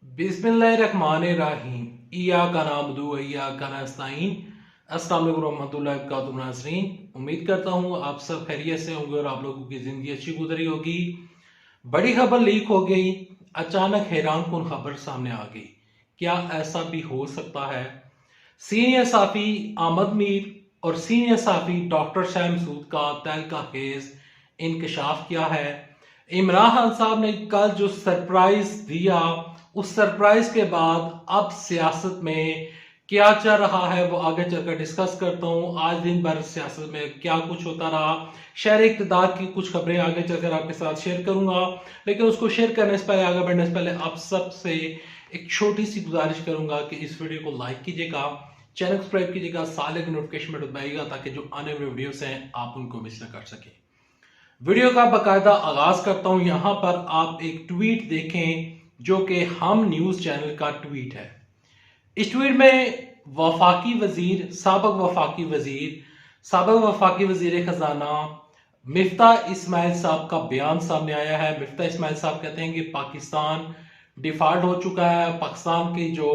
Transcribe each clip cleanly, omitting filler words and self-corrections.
बिस्मिल्लाहिर्रहमानिर्रहीम। इय्याका नअबुदु व इय्याका नस्तईन। अस्सलाम वालेकुम रहमतुल्लाहि व बरकातुहू नाज़रीन। उम्मीद करता हूँ आप सब खैरियत से होंगे और आप लोगों की जिंदगी अच्छी गुजरी होगी। बड़ी खबर लीक हो गई, अचानक हैरान कुन खबर सामने आ गई। क्या ऐसा भी हो सकता है? सीनियर साफी आमद मीर और सीनियर साफी डॉक्टर शाह मसूद का तहलका केस इंकशाफ किया है। इमरान खान साहब ने कल जो सरप्राइज दिया, उस सरप्राइज के बाद अब सियासत में क्या चल रहा है वो आगे चलकर डिस्कस करता हूँ। आज दिन भर सियासत में क्या कुछ होता रहा, शहर इक़्तिदार की कुछ खबरें आगे चलकर आपके साथ शेयर करूंगा। लेकिन उसको शेयर करने से पहले, आगे बढ़ने से पहले आप सबसे एक छोटी सी गुजारिश करूंगा कि इस वीडियो को लाइक कीजिएगा, चैनल सब्सक्राइब कीजिएगा, साले की नोटिफिकेशन में दबाइएगा ताकि जो आने वाले वीडियोस हैं आप उनको मिस न कर सके। वीडियो का बाकायदा आगाज करता हूं। यहां पर आप एक ट्वीट देखें जो कि हम न्यूज चैनल का ट्वीट है। इस ट्वीट में साबक वफाकी वजीर खजाना मिफ्ताह इस्माइल साहब का बयान सामने आया है। मिफ्ताह इस्माइल साहब कहते हैं कि पाकिस्तान डिफॉल्ट हो चुका है, पाकिस्तान के जो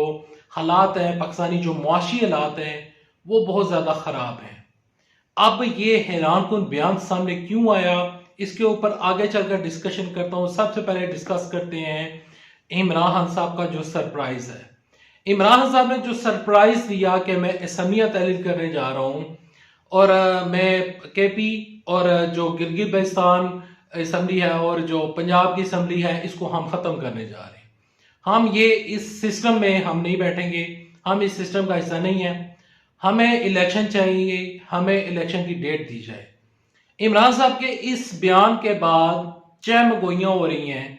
हालात हैं, पाकिस्तानी जो मुआशी हालात हैं वो बहुत ज्यादा खराब हैं। अब ये हैरान कुन बयान सामने क्यों आया, इसके ऊपर आगे चलकर डिस्कशन करता हूं। सबसे पहले डिस्कस करते हैं इमरान खान साहब का जो सरप्राइज है। इमरान खान साहब ने जो सरप्राइज दिया कि मैं असमिया तहलील करने जा रहा हूं और मैं केपी और जो गिलगित बल्तिस्तान असम्बली है और जो पंजाब की असम्बली है इसको हम खत्म करने जा रहे हैं। हम ये इस सिस्टम में हम नहीं बैठेंगे, हम इस सिस्टम का हिस्सा नहीं है, हमें इलेक्शन चाहिए, हमें इलेक्शन की डेट दी जाए। इमरान साहब के इस बयान के बाद चहमगोइयां हो रही हैं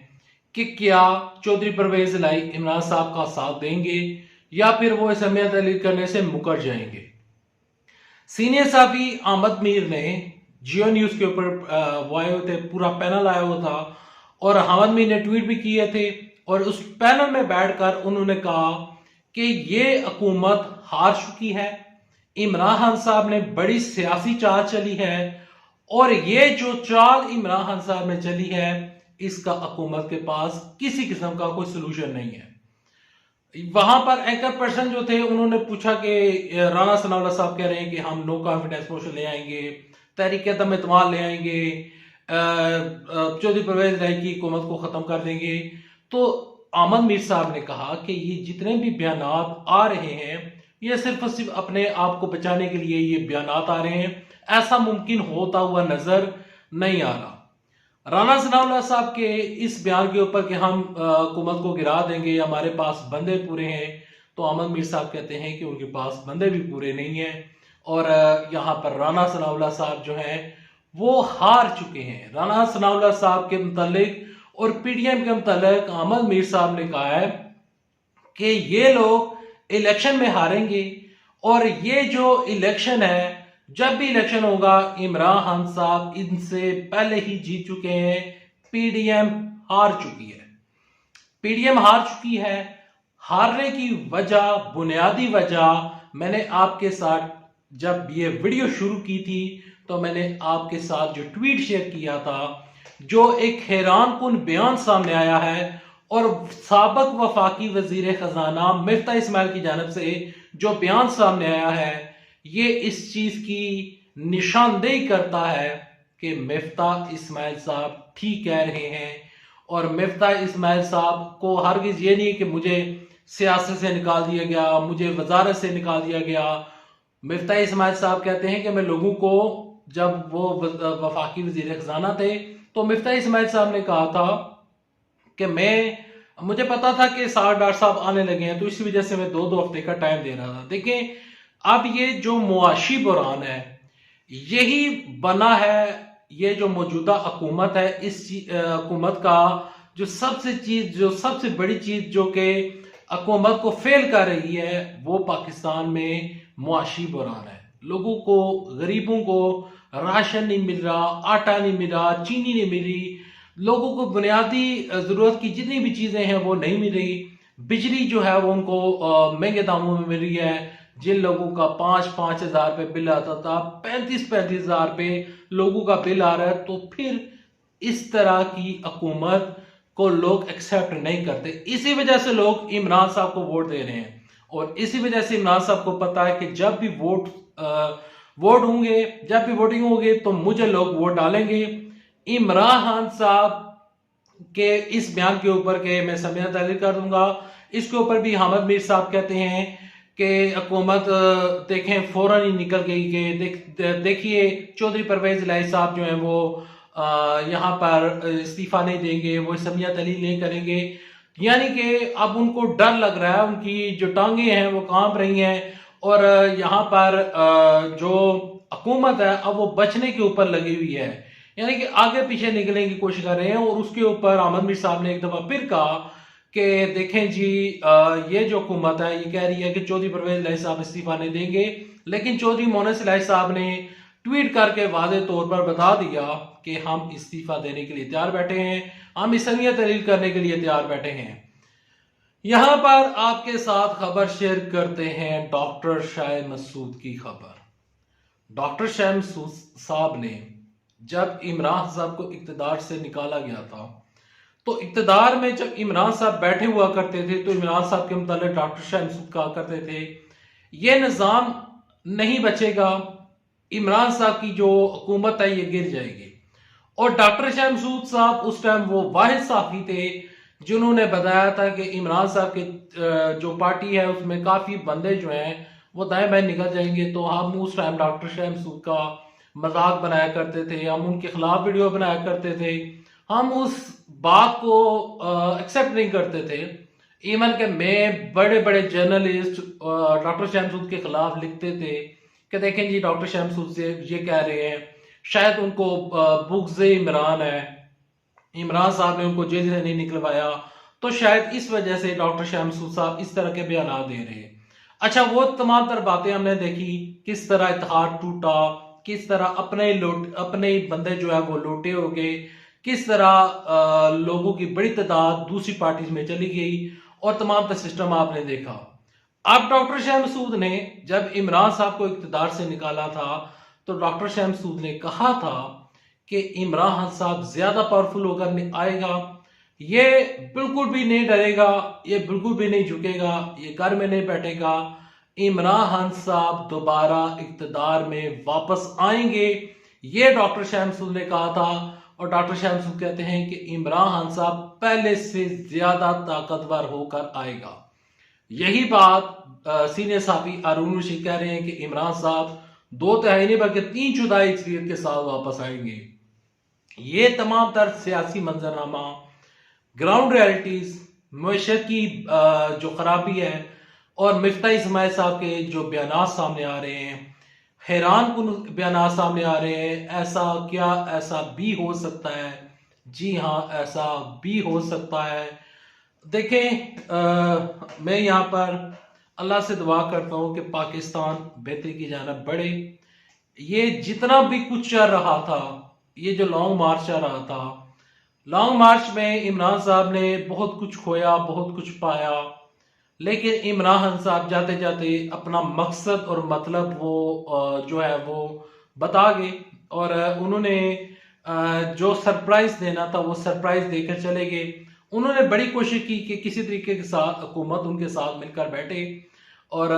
कि क्या चौधरी परवेज इलाही इमरान साहब का साथ देंगे या फिर वो असमिया तहलील करने से मुकर जाएंगे। सीनियर साफी आमद मीर ने जियो न्यूज के ऊपर वो आए हुए थे, पूरा पैनल आया हुआ था और आमद मीर ने ट्वीट भी किए थे और उस पैनल में बैठकर उन्होंने कहा कि ये हुकूमत हार चुकी है, इमरान खान साहब ने बड़ी सियासी चाल चली है और ये जो चाल इमरान खान साहब ने चली है इसका हुकूमत के पास किसी किस्म का कोई सोल्यूशन नहीं है। वहां पर एंकर पर्सन जो थे उन्होंने पूछा कि राणा सनाउल्लाह साहब कह रहे हैं कि हम नो कॉन्फिडेंस मोशन ले आएंगे, तहरीक अदम एतमाद ले आएंगे, चौधरी परवेज इलाही की हुकूमत को खत्म कर देंगे। तो आमद मीर साहब ने कहा कि ये जितने भी बयान आ रहे हैं ये सिर्फ और सिर्फ अपने आप को बचाने के लिए ये बयान आ रहे हैं, ऐसा मुमकिन होता हुआ नजर नहीं आ रहा। राणा सनाउल्लाह साहब के इस बयान के ऊपर कि हम हुकूमत को गिरा देंगे, हमारे पास बंदे पूरे हैं, तो आमद मीर साहब कहते हैं कि उनके पास बंदे भी पूरे नहीं हैं और यहाँ पर राणा सनाउल्लाह साहब जो हैं वो हार चुके हैं। राणा सनाउल्लाह साहब के मुतालिक और पीडीएम के मुतालिक आमद मीर साहब ने कहा है कि ये लोग इलेक्शन में हारेंगे और ये जो इलेक्शन है, जब भी इलेक्शन होगा इमरान खान साहब इनसे पहले ही जीत चुके हैं, पीडीएम हार चुकी है। पीडीएम हार चुकी है। हारने की वजह, बुनियादी वजह, मैंने आपके साथ जब ये वीडियो शुरू की थी तो मैंने आपके साथ जो ट्वीट शेयर किया था, जो एक हैरान कुन बयान सामने आया है और साबक वफाकी वजीर खजाना मिफ्ताह इस्माइल की जानिब से जो बयान सामने आया है ये इस चीज की निशानदेही करता है कि मिफ्ताह इस्माइल साहब ठीक कह रहे हैं। और मिफ्ताह इस्माइल साहब को हरगिज ये नहीं कि मुझे सियासत से निकाल दिया गया, मुझे वजारत से निकाल दिया गया। मिफ्ताह इस्माइल साहब कहते हैं कि मैं लोगों को, जब वो वफाकी वजीर खजाना थे तो मिफ्ताह इस्माइल साहब ने कहा था कि मुझे पता था कि डॉक्टर साहब आने लगे हैं तो इसी वजह से मैं 2-2 हफ्ते का टाइम दे रहा था। देखें, अब ये जो मुआशी बुरान है यही बना है, ये जो मौजूदा हुकूमत है, इस हुकूमत का जो सबसे बड़ी चीज जो कि हुकूमत को फेल कर रही है वो पाकिस्तान में मुआशी बुरान है। लोगों को, गरीबों को राशन नहीं मिल रहा, आटा नहीं मिल रहा, चीनी नहीं मिल रही, लोगों को बुनियादी जरूरत की जितनी भी चीजें हैं वो नहीं मिल रही। बिजली जो है वो उनको महंगे दामों में मिल रही है। जिन लोगों का 5-5 हजार रुपये बिल आता था, 35-35 हजार रुपये लोगों का बिल आ रहा है। तो फिर इस तरह की हुकूमत को लोग एक्सेप्ट नहीं करते। इसी वजह से लोग इमरान साहब को वोट दे रहे हैं, और इसी वजह से इमरान साहब को पता है कि जब भी वोट होंगे, जब भी वोटिंग होगी तो मुझे लोग वोट डालेंगे। इमरान खान साहब के इस बयान के ऊपर के मैं समिया तहरीर कर दूंगा, इसके ऊपर भी हामिद मीर साहब कहते हैं कि हुकूमत देखें फौरन ही निकल गई कि देखिए चौधरी परवेज इलाही साहब जो हैं वो यहाँ पर इस्तीफा नहीं देंगे, वो समिया तहरीर नहीं करेंगे। यानी कि अब उनको डर लग रहा है, उनकी जो टांगे हैं वो कांप रही हैं, और यहाँ पर जो हुकूमत है अब वो बचने के ऊपर लगी हुई है, यानी कि आगे पीछे निकलने की कोशिश कर रहे हैं। और उसके ऊपर हामिद मीर साहब ने एक दफा फिर कहा कि देखें जी ये जो हुकूमत है ये कह रही है कि चौधरी परवेज इलाही साहब इस्तीफा नहीं देंगे, लेकिन चौधरी मोहसिन इलाही साहब ने ट्वीट करके वादे तौर पर बता दिया कि हम इस्तीफा देने के लिए तैयार बैठे हैं, हम इसलिए तहरीर करने के लिए तैयार बैठे हैं। यहां पर आपके साथ खबर शेयर करते हैं डॉक्टर शाह मसूद की खबर। डॉक्टर शाह मसूद साहब ने जब इमरान साहब को इक्तदार से निकाला गया था, तो इक्तदार में जब इमरान साहब बैठे हुआ करते थे तो इमरान साहब के मुताबिक डॉक्टर शाह मसूद कहा करते थे ये निज़ाम नहीं बचेगा, इमरान साहब की जो हुकूमत है ये गिर जाएगी। और डॉक्टर शाह मसूद साहब उस टाइम वो वाहिद साफी थे जिन्होंने बताया था कि इमरान साहब के जो पार्टी है उसमें काफी बंदे जो हैं वो दाएं बाएं निकल जाएंगे। तो हम उस टाइम डॉक्टर शाह मसूद का मजाक बनाया करते थे, हम उनके खिलाफ वीडियो बनाया करते थे, हम उस बात को एक्सेप्ट नहीं करते थे। इवन के मैं बड़े बड़े जर्नलिस्ट डॉक्टर शाह मसूद के खिलाफ लिखते थे कि देखें जी डॉक्टर शाह मसूद से ये कह रहे हैं, शायद उनको बुग़्ज़ इमरान है, इमरान साहब ने उनको जेल से नहीं निकलवाया, तो शायद इस वजह से डॉक्टर शाह मसूद साहब इस तरह के बयान दे रहे हैं। अच्छा, वो तमाम तर बातें हमने देखी, किस तरह इत्तेहाद टूटा, किस तरह अपने बंदे जो है वो लूटे हो गए, किस तरह लोगों की बड़ी तादाद दूसरी पार्टीज में चली गई, और तमाम का सिस्टम आपने देखा। अब डॉक्टर शाह मसूद ने जब इमरान साहब को इक़्तिदार से निकाला था तो डॉक्टर शाह मसूद ने कहा था कि इमरान साहब ज्यादा पावरफुल होकर आएगा, ये बिल्कुल भी नहीं डरेगा, ये बिल्कुल भी नहीं झुकेगा, ये घर में नहीं बैठेगा, इमरान खान साहब दोबारा इक़्तिदार में वापस आएंगे, ये डॉक्टर शाह मसूद ने कहा था। और डॉक्टर शाह मसूद कहते हैं कि इमरान खान साहब पहले से ज्यादा ताकतवर होकर आएगा। यही बात सीनियर साफी अरुण रशीद कह रहे हैं कि इमरान साहब 2/3 नहीं बल्कि 3/4 अक्सरियत के साथ वापस आएंगे। ये तमाम तर सियासी मंजरनामा, ग्राउंड रियलिटीज, मईशत की जो खराबी है, और मिफ्ताह इस्माइल साहब के जो बयान सामने आ रहे हैं, हैरान कुन बयान सामने आ रहे हैं। ऐसा क्या ऐसा भी हो सकता है? जी हाँ, ऐसा भी हो सकता है। देखें मैं यहाँ पर अल्लाह से दुआ करता हूँ कि पाकिस्तान बेहतरी की जानिब बढ़े। ये जितना भी कुछ चल रहा था, ये जो लॉन्ग मार्च चल रहा था, लॉन्ग मार्च में इमरान साहब ने बहुत कुछ खोया, बहुत कुछ पाया, लेकिन इमरान खान साहब जाते जाते अपना मकसद और मतलब वो जो है वो बता गए, और उन्होंने जो सरप्राइज देना था वो सरप्राइज देकर चले गए। उन्होंने बड़ी कोशिश की कि किसी तरीके के साथ हुकूमत उनके साथ मिलकर बैठे, और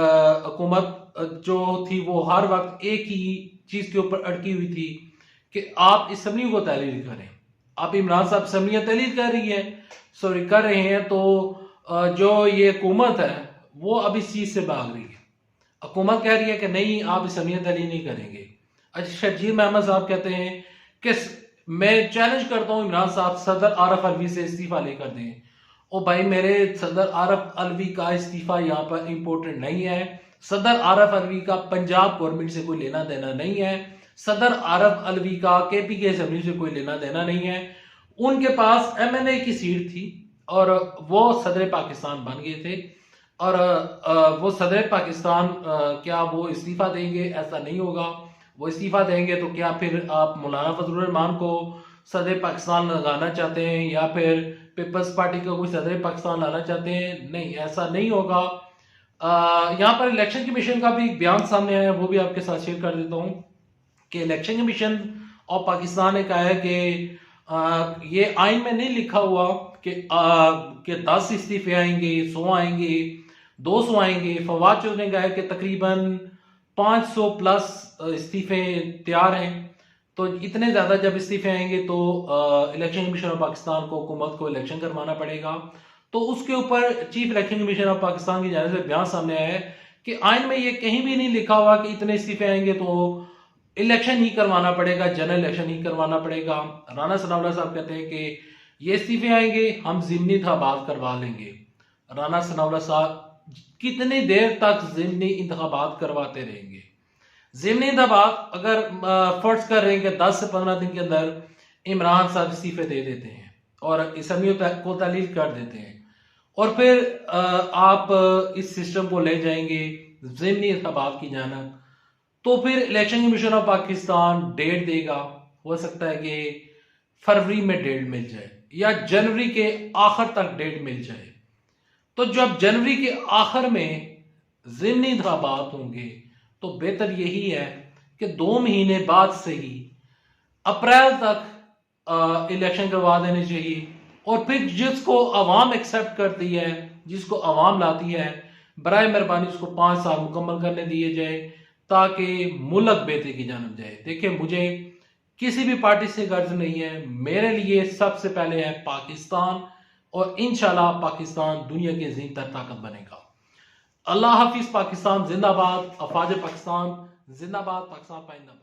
हुकूमत जो थी वो हर वक्त एक ही चीज के ऊपर अटकी हुई थी कि आप असम्बली को तहरीर करें। आप इमरान साहब असम्बलियां तहरीर कर रहे हैं, तो जो ये हुकूमत है वो अब इस चीज से भाग रही है। हुकूमत कह रही है कि नहीं, आप असम्बलियां तहरीर नहीं करेंगे। अच्छा, शर्जील अहमद साहब कहते हैं कि मैं चैलेंज करता हूं इमरान साहब सदर आरफ अलवी से इस्तीफा लेकर दें। ओ भाई मेरे, सदर आरफ अलवी का इस्तीफा यहाँ पर इम्पोर्टेंट नहीं है। सदर आरफ अलवी का पंजाब गवर्नमेंट से कोई लेना देना नहीं है। सदर आरफ अलवी का केपीके असेंबली से कोई लेना देना नहीं है। उनके पास एमएनए की सीट थी और वो सदर पाकिस्तान बन गए थे, और वो सदर पाकिस्तान क्या वो इस्तीफा देंगे? ऐसा नहीं होगा। वो इस्तीफा देंगे तो क्या फिर आप मौलाना फजलुर रहमान को सदर पाकिस्तान लगाना चाहते हैं, या फिर पीपल्स पार्टी का कोई सदर पाकिस्तान लाना चाहते हैं? नहीं, ऐसा नहीं होगा। यहाँ पर इलेक्शन कमीशन का भी बयान सामने आया, वो भी आपके साथ शेयर कर देता हूँ कि इलेक्शन कमीशन ऑफ पाकिस्तान ने कहा है कि ये आइन में नहीं लिखा हुआ कि 10 इस्तीफे आएंगे, 100 आएंगे, 200 आएंगे। फवाद चौधरी ने कहा कि तकरीबन 500 प्लस इस्तीफे तैयार हैं। तो इतने ज़्यादा जब इस्तीफे आएंगे तो इलेक्शन कमीशन ऑफ पाकिस्तान को, हुकूमत को इलेक्शन करवाना पड़ेगा। तो उसके ऊपर chief election commission of Pakistan की जानिब से बयान सामने आया है कि आइन में ये कहीं भी नहीं लिखा हुआ कि इतने इस्तीफे आएंगे तो इलेक्शन ही करवाना पड़ेगा, जनरल इलेक्शन ही करवाना पड़ेगा। राना सनाउल्लाह साहब कहते हैं कि ये इस्तीफे आएंगे, हम ज़िमनी इंतखाबात करवा लेंगे। राना सनाउल्लाह साहब कितनी देर तक ज़िमनी इंतखाबात करवाते रहेंगे? ज़िमनी इंतखाबात अगर फर्ज कर रहे हैं कि 10 से 15 दिन के अंदर इमरान साहब इस्तीफे दे देते हैं और असम्बली को तहलील कर देते हैं, और फिर आप इस सिस्टम को ले जाएंगे ज़िमनी इंतखाबात की जानब, तो फिर election commission of Pakistan date देगा। हो सकता है कि फरवरी में डेट मिल जाए या जनवरी के आखिर तक डेट मिल जाए। तो जब जनवरी के आखिर में ज़िमनी इंतखाबात होंगे तो बेहतर यही है कि 2 महीने बाद से ही अप्रैल तक इलेक्शन करवा देने चाहिए। और फिर जिसको अवाम एक्सेप्ट करती है, जिसको अवाम लाती है, बराए मेहरबानी उसको 5 साल मुकम्मल करने दिए जाए ताकि मुल्क बेहतरी की जानब जाए। देखिए, मुझे किसी भी पार्टी से गर्ज नहीं है, मेरे लिए सबसे पहले है पाकिस्तान, और इंशाल्लाह पाकिस्तान दुनिया की अजीमतर ताकत बनेगा। अल्लाह हाफिज। पाकिस्तान जिंदाबाद, अफवाज पाकिस्तान जिंदाबाद, पाकिस्तान पाइंदाबाद।